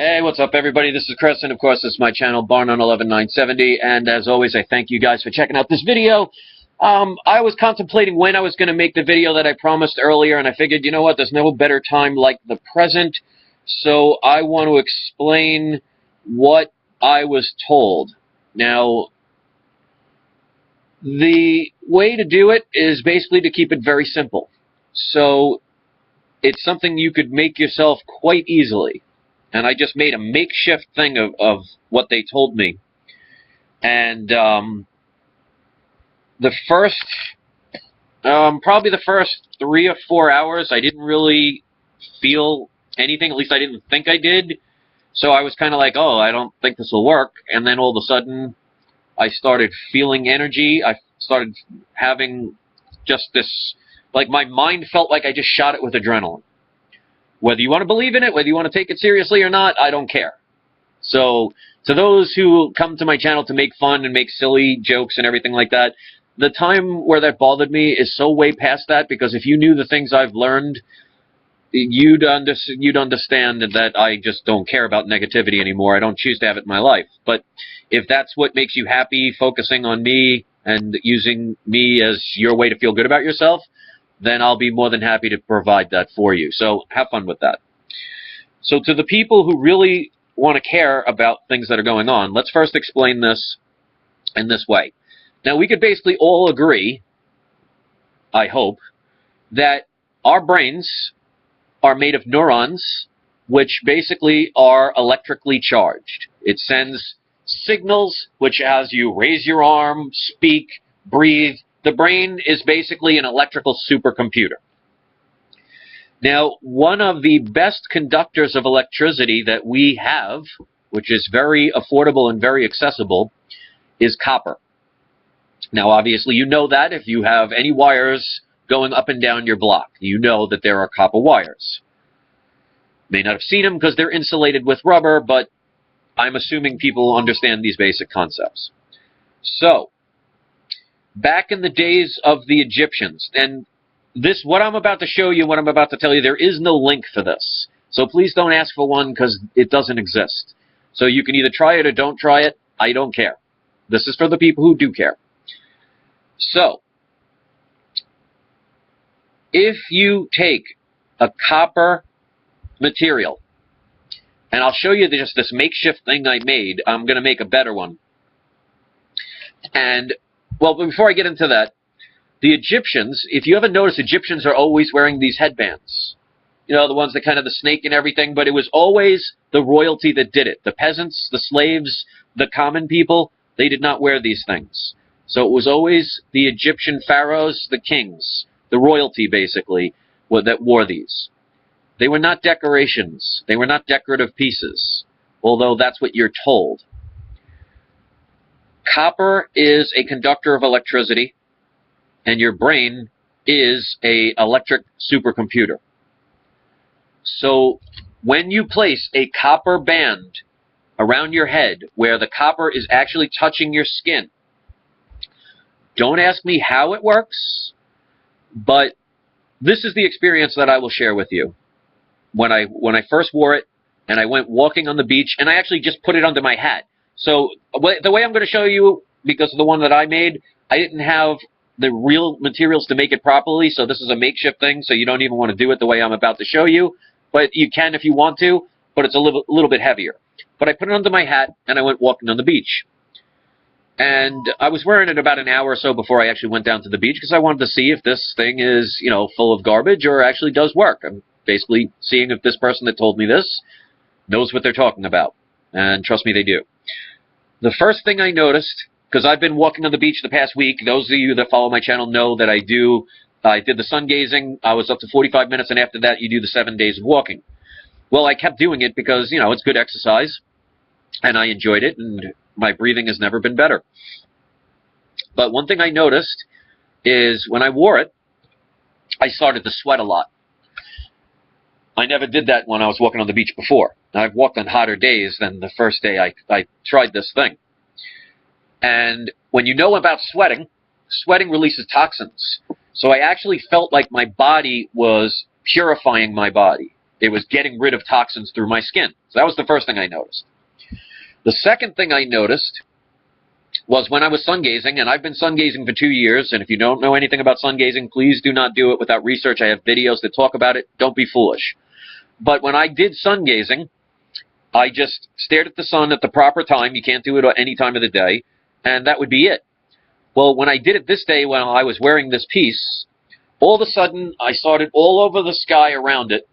Hey, what's up, everybody? This is Chris, and of course, this is my channel, Barn on 11970. And as always, I thank you guys for checking out this video. I was contemplating when I was going to make the video that I promised earlier, and I figured, you know what, there's no better time like the present. So I want to explain what I was told. Now, the way to do it is basically to keep it very simple. So it's something you could make yourself quite easily. And I just made a makeshift thing of what they told me. And probably the first 3 or 4 hours, I didn't really feel anything. At least I didn't think I did. So I was kind of like, oh, I don't think this will work. And then all of a sudden, I started feeling energy. I started having just this, like my mind felt like I just shot it with adrenaline. Whether you want to believe in it, whether you want to take it seriously or not, I don't care. So, to those who come to my channel to make fun and make silly jokes and everything like that, the time where that bothered me is so way past that, because if you knew the things I've learned, you'd understand that I just don't care about negativity anymore. I don't choose to have it in my life. But if that's what makes you happy, focusing on me and using me as your way to feel good about yourself, then I'll be more than happy to provide that for you. So have fun with that. So to the people who really want to care about things that are going on, let's first explain this in this way. Now, we could basically all agree, I hope, that our brains are made of neurons, which basically are electrically charged. It sends signals, which as you raise your arm, speak, breathe, the brain is basically an electrical supercomputer. Now, one of the best conductors of electricity that we have, which is very affordable and very accessible, is copper. Now, obviously, you know that if you have any wires going up and down your block, you know that there are copper wires. May not have seen them because they're insulated with rubber, but I'm assuming people understand these basic concepts. So, back in the days of the Egyptians, and this, what I'm about to show you, what I'm about to tell you, there is no link for this. So please don't ask for one because it doesn't exist. So you can either try it or don't try it. I don't care. This is for the people who do care. So, if you take a copper material, and I'll show you just this makeshift thing I made. I'm going to make a better one. And well, before I get into that, the Egyptians, if you haven't noticed, Egyptians are always wearing these headbands. You know, the ones that kind of the snake and everything, but it was always the royalty that did it. The peasants, the slaves, the common people, they did not wear these things. So it was always the Egyptian pharaohs, the kings, the royalty basically, that wore these. They were not decorations. They were not decorative pieces, although that's what you're told. Copper is a conductor of electricity, and your brain is an electric supercomputer. So when you place a copper band around your head where the copper is actually touching your skin, don't ask me how it works, but this is the experience that I will share with you. When I first wore it, and I went walking on the beach, and I actually just put it under my hat. So the way I'm going to show you, because of the one that I made, I didn't have the real materials to make it properly, so this is a makeshift thing, so you don't even want to do it the way I'm about to show you. But you can if you want to, but it's a little bit heavier. But I put it under my hat, and I went walking on the beach. And I was wearing it about an hour or so before I actually went down to the beach, because I wanted to see if this thing is, you know, full of garbage or actually does work. I'm basically seeing if this person that told me this knows what they're talking about. And trust me, they do. The first thing I noticed, because I've been walking on the beach the past week, those of you that follow my channel know that I did the sun gazing. I was up to 45 minutes, and after that you do the 7 days of walking. Well, I kept doing it because, you know, it's good exercise, and I enjoyed it, and my breathing has never been better. But one thing I noticed is when I wore it, I started to sweat a lot. I never did that when I was walking on the beach before. I've walked on hotter days than the first day I tried this thing. And when you know about sweating, sweating releases toxins. So I actually felt like my body was purifying my body. It was getting rid of toxins through my skin. So that was the first thing I noticed. The second thing I noticed was when I was sun gazing, and I've been sun gazing for 2 years, and if you don't know anything about sun gazing, please do not do it without research. I have videos that talk about it. Don't be foolish. But when I did sun gazing, I just stared at the sun at the proper time. You can't do it at any time of the day, and that would be it. Well, when I did it this day, when I was wearing this piece, all of a sudden, I saw it all over the sky around it.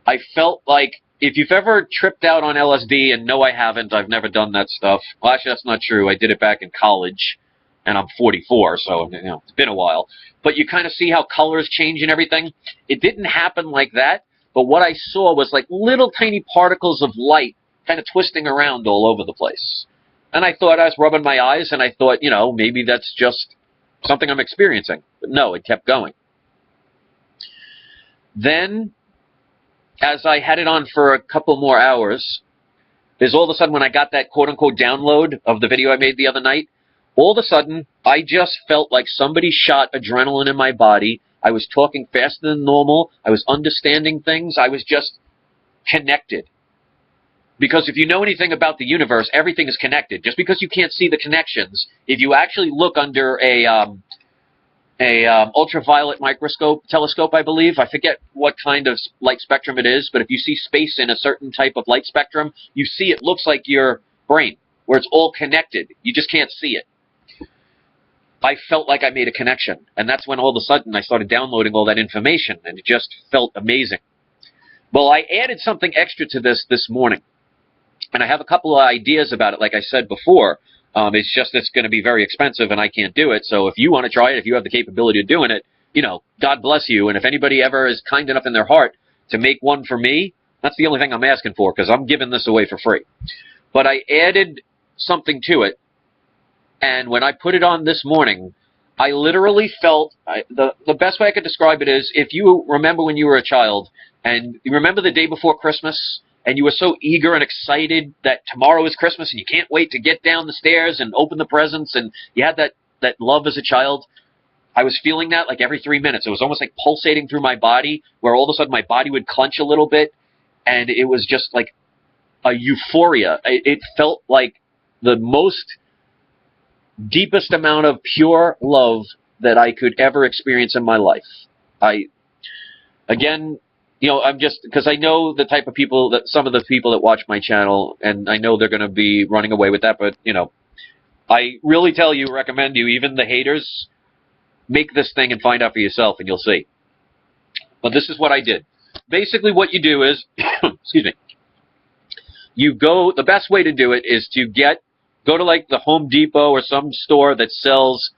I felt like, if you've ever tripped out on LSD, and no, I haven't, I've never done that stuff. Well, actually, that's not true. I did it back in college, and I'm 44, so it's been a while. But you kind of see how colors change and everything. It didn't happen like that, but what I saw was like little tiny particles of light kind of twisting around all over the place. And I thought, I was rubbing my eyes, and I thought, maybe that's just something I'm experiencing. But no, it kept going. Then, as I had it on for a couple more hours, there's all of a sudden when I got that quote-unquote download of the video I made the other night, all of a sudden I just felt like somebody shot adrenaline in my body. I was talking faster than normal. I was understanding things. I was just connected. Because if you know anything about the universe, everything is connected. Just because you can't see the connections, if you actually look under a ultraviolet telescope, I believe. I forget what kind of light spectrum it is, but if you see space in a certain type of light spectrum, you see it looks like your brain, where it's all connected. You just can't see it. I felt like I made a connection, and that's when all of a sudden I started downloading all that information, and it just felt amazing. Well, I added something extra to this morning, and I have a couple of ideas about it, like I said before. It's just it's going to be very expensive, and I can't do it. So if you want to try it, if you have the capability of doing it, God bless you. And if anybody ever is kind enough in their heart to make one for me, that's the only thing I'm asking for, because I'm giving this away for free. But I added something to it, and when I put it on this morning, I literally felt, the best way I could describe it is, if you remember when you were a child, and you remember the day before Christmas, and you were so eager and excited that tomorrow is Christmas and you can't wait to get down the stairs and open the presents, and you had that love as a child. I was feeling that like every 3 minutes. It was almost like pulsating through my body, where all of a sudden my body would clench a little bit, and it was just like a euphoria. It felt like the most deepest amount of pure love that I could ever experience in my life. I'm just, because I know the type of people that, some of the people that watch my channel, and I know they're going to be running away with that, but, I really recommend you, even the haters, make this thing and find out for yourself, and you'll see. But this is what I did. Basically what you do is, excuse me, the best way to do it is to go to like the Home Depot or some store that sells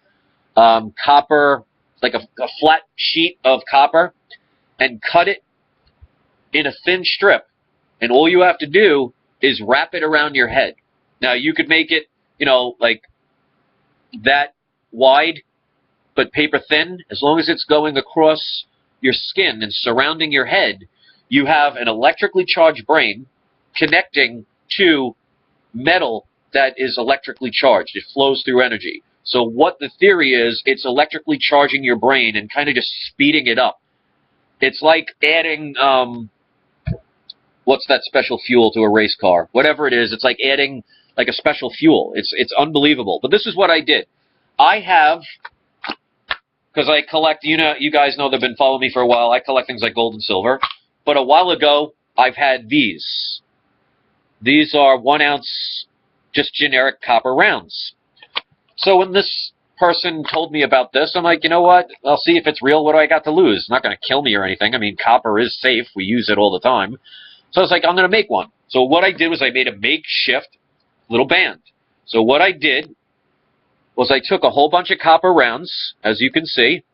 copper, like a flat sheet of copper, and cut it in a thin strip, and all you have to do is wrap it around your head. Now, you could make it, like that wide, but paper thin. As long as it's going across your skin and surrounding your head, you have an electrically charged brain connecting to metal that is electrically charged. It flows through energy. So what the theory is, it's electrically charging your brain and kind of just speeding it up. It's like adding, what's that special fuel to a race car? Whatever it is, it's like adding like a special fuel. It's unbelievable. But this is what I did. I have, because I collect, you guys know they've been following me for a while. I collect things like gold and silver. But a while ago, I've had these. These are 1 ounce, just generic copper rounds. So when this person told me about this, I'm like, you know what? I'll see if it's real. What do I got to lose? It's not going to kill me or anything. I mean, copper is safe. We use it all the time. So I was like, I'm going to make one. So what I did was I made a makeshift little band. So what I did was I took a whole bunch of copper rounds, as you can see,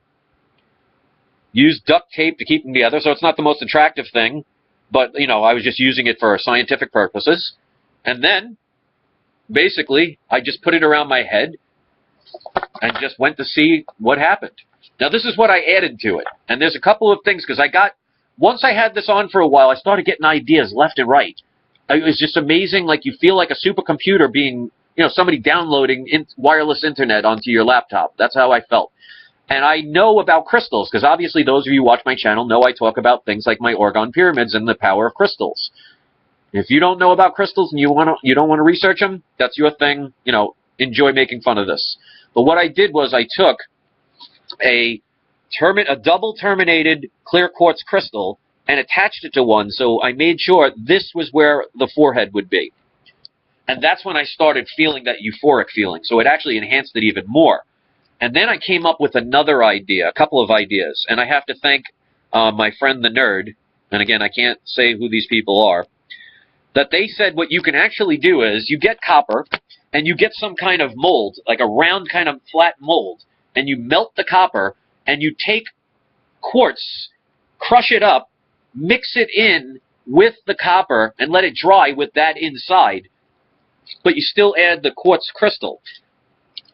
used duct tape to keep them together. So it's not the most attractive thing, but, I was just using it for scientific purposes. And then, basically, I just put it around my head and just went to see what happened. Now, this is what I added to it. And there's a couple of things, because once I had this on for a while, I started getting ideas left and right. It was just amazing. Like, you feel like a supercomputer being, somebody downloading wireless internet onto your laptop. That's how I felt. And I know about crystals, because obviously those of you who watch my channel know I talk about things like my orgone pyramids and the power of crystals. If you don't know about crystals and you don't want to research them, that's your thing. You know, enjoy making fun of this. But what I did was I took a double terminated clear quartz crystal and attached it to one, so I made sure this was where the forehead would be. And that's when I started feeling that euphoric feeling, so it actually enhanced it even more. And then I came up with another idea, a couple of ideas, and I have to thank my friend the nerd, and again, I can't say who these people are, that they said what you can actually do is you get copper, and you get some kind of mold, like a round kind of flat mold, and you melt the copper, and you take quartz, crush it up, mix it in with the copper, and let it dry with that inside, but you still add the quartz crystal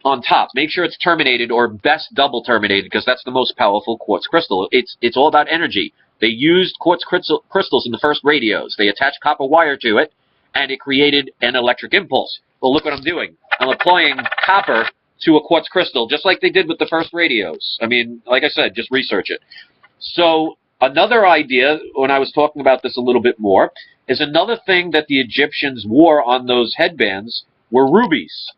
on top. Make sure it's terminated, or best double terminated, because that's the most powerful quartz crystal. It's all about energy. They used quartz crystals in the first radios. They attached copper wire to it, and it created an electric impulse. Well, look what I'm doing. I'm applying copper to a quartz crystal, just like they did with the first radios. I mean, like I said, just research it. So another idea, when I was talking about this a little bit more, is another thing that the Egyptians wore on those headbands were rubies.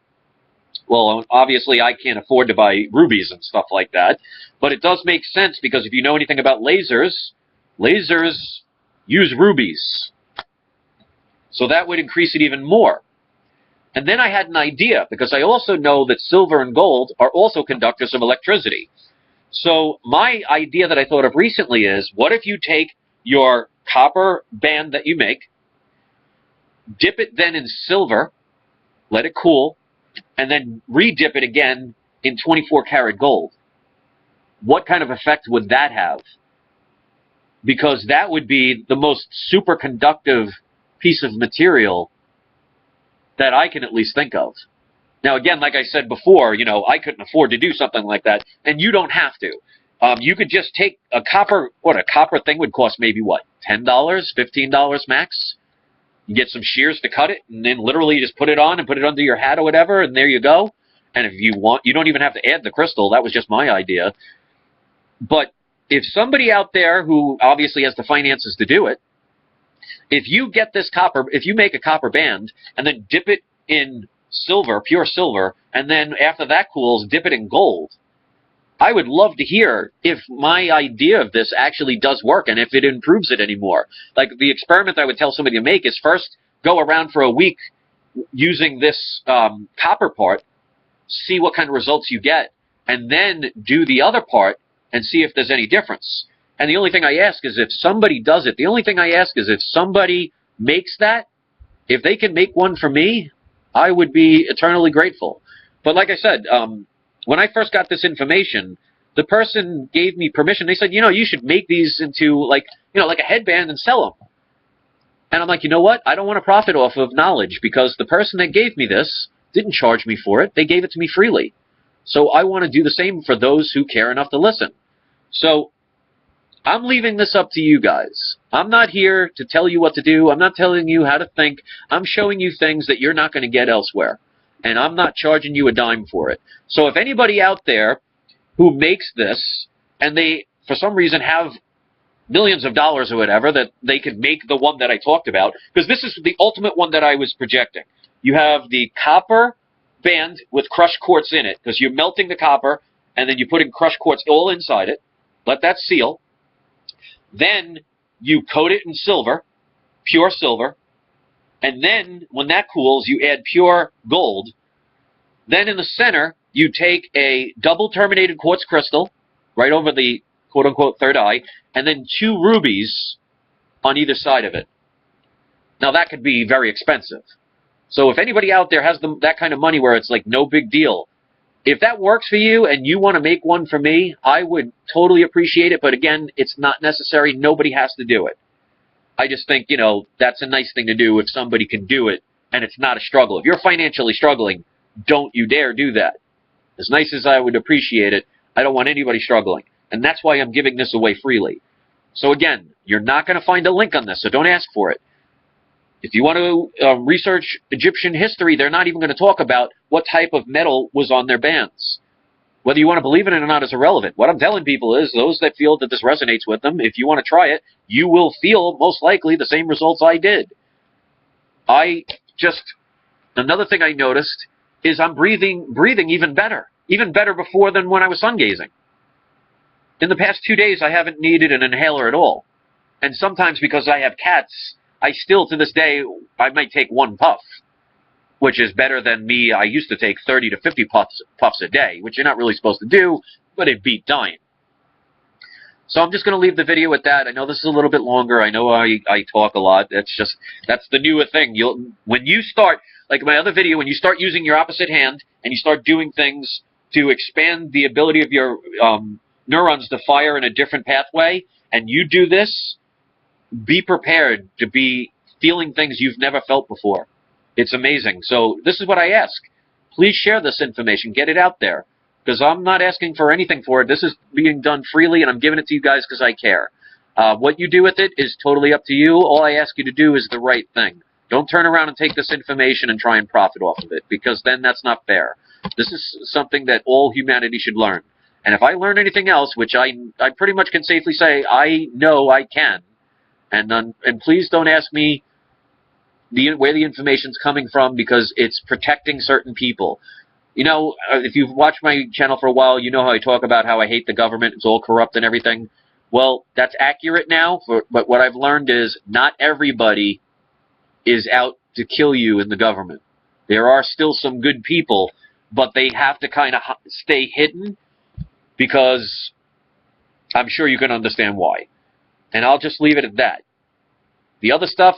Well, obviously I can't afford to buy rubies and stuff like that, but it does make sense, because if you know anything about lasers, lasers use rubies. So that would increase it even more. And then I had an idea, because I also know that silver and gold are also conductors of electricity. So my idea that I thought of recently is, what if you take your copper band that you make, dip it then in silver, let it cool, and then re-dip it again in 24 karat gold? What kind of effect would that have? Because that would be the most superconductive piece of material that I can at least think of. Now, again, like I said before, you know, I couldn't afford to do something like that, and you don't have to. You could just take a copper, a copper thing would cost maybe, what, $10, $15 max? You get some shears to cut it, and then literally just put it on and put it under your hat or whatever, and there you go. And if you want, you don't even have to add the crystal. That was just my idea. But if somebody out there who obviously has the finances to do it, if you get this copper, if you make a copper band and then dip it in silver, pure silver, and then after that cools, dip it in gold, I would love to hear if my idea of this actually does work and if it improves it anymore. Like, the experiment I would tell somebody to make is first go around for a week using this copper part, see what kind of results you get, and then do the other part and see if there's any difference. And the only thing I ask is if somebody does it, the only thing I ask is if somebody makes that, if they can make one for me, I would be eternally grateful. But like I said, when I first got this information, the person gave me permission. They said, you know, you should make these into like a headband and sell them. And I'm like, you know what? I don't want to profit off of knowledge, because the person that gave me this didn't charge me for it. They gave it to me freely. So I want to do the same for those who care enough to listen. So I'm leaving this up to you guys. I'm not here to tell you what to do. I'm not telling you how to think. I'm showing you things that you're not going to get elsewhere. And I'm not charging you a dime for it. So if anybody out there who makes this, and they, for some reason, have millions of dollars or whatever, that they could make the one that I talked about, because this is the ultimate one that I was projecting. You have the copper band with crushed quartz in it, because you're melting the copper, and then you put in crushed quartz all inside it. Let that seal. Then you coat it in silver, pure silver, and then when that cools, you add pure gold. Then in the center, you take a double terminated quartz crystal right over the quote-unquote third eye, and then 2 rubies on either side of it. Now that could be very expensive. So if anybody out there has that kind of money where it's like no big deal, if that works for you and you want to make one for me, I would totally appreciate it. But again, it's not necessary. Nobody has to do it. I just think, you know, that's a nice thing to do if somebody can do it and it's not a struggle. If you're financially struggling, don't you dare do that. As nice as I would appreciate it, I don't want anybody struggling. And that's why I'm giving this away freely. So again, you're not going to find a link on this, so don't ask for it. If you want to research Egyptian history, they're not even going to talk about what type of metal was on their bands. Whether you want to believe in it or not is irrelevant. What I'm telling people is those that feel that this resonates with them, if you want to try it, you will feel most likely the same results I did. Another thing I noticed is I'm breathing even better before than when I was sun gazing. In the past 2 days, I haven't needed an inhaler at all. And sometimes because I have cats, I still, to this day, I might take one puff, which is better than me. I used to take 30 to 50 puffs a day, which you're not really supposed to do, but it beat dying. So I'm just going to leave the video with that. I know this is a little bit longer. I know I talk a lot. That's the newer thing. When you start, like my other video, when you start using your opposite hand and you start doing things to expand the ability of your neurons to fire in a different pathway, and you do this, be prepared to be feeling things you've never felt before. It's amazing. So this is what I ask. Please share this information. Get it out there. Because I'm not asking for anything for it. This is being done freely, and I'm giving it to you guys because I care. What you do with it is totally up to you. All I ask you to do is the right thing. Don't turn around and take this information and try and profit off of it, because then that's not fair. This is something that all humanity should learn. And if I learn anything else, which I pretty much can safely say I know I can, and please don't ask me where the information's coming from, because it's protecting certain people. You know, if you've watched my channel for a while, you know how I talk about how I hate the government. It's all corrupt and everything. Well, that's accurate now, but what I've learned is not everybody is out to kill you in the government. There are still some good people, but they have to kind of stay hidden, because I'm sure you can understand why. And I'll just leave it at that. The other stuff,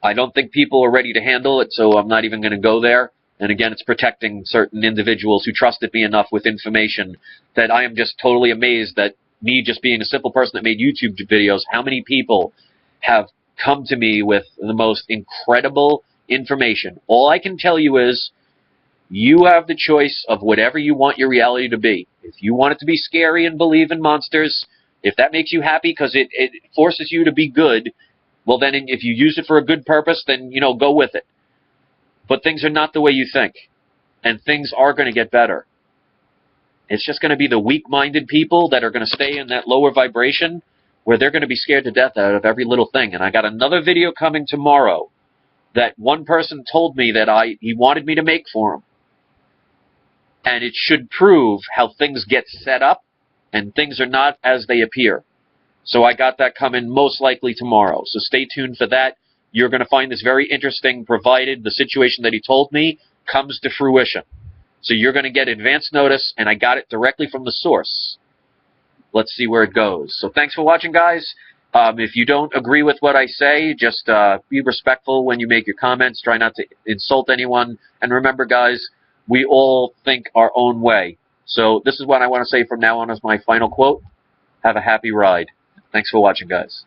I don't think people are ready to handle it, so I'm not even going to go there. And again, it's protecting certain individuals who trusted me enough with information that I am just totally amazed that me just being a simple person that made YouTube videos, how many people have come to me with the most incredible information. All I can tell you is you have the choice of whatever you want your reality to be. If you want it to be scary and believe in monsters, if that makes you happy because it forces you to be good, well then if you use it for a good purpose, then, you know, go with it. But things are not the way you think. And things are going to get better. It's just going to be the weak-minded people that are going to stay in that lower vibration where they're going to be scared to death out of every little thing. And I got another video coming tomorrow that one person told me that he wanted me to make for him. And it should prove how things get set up and things are not as they appear. So I got that coming most likely tomorrow. So stay tuned for that. You're going to find this very interesting, provided the situation that he told me comes to fruition. So you're going to get advance notice, and I got it directly from the source. Let's see where it goes. So thanks for watching, guys. If you don't agree with what I say, just be respectful when you make your comments. Try not to insult anyone. And remember, guys, we all think our own way. So this is what I want to say from now on as my final quote. Have a happy ride. Thanks for watching, guys.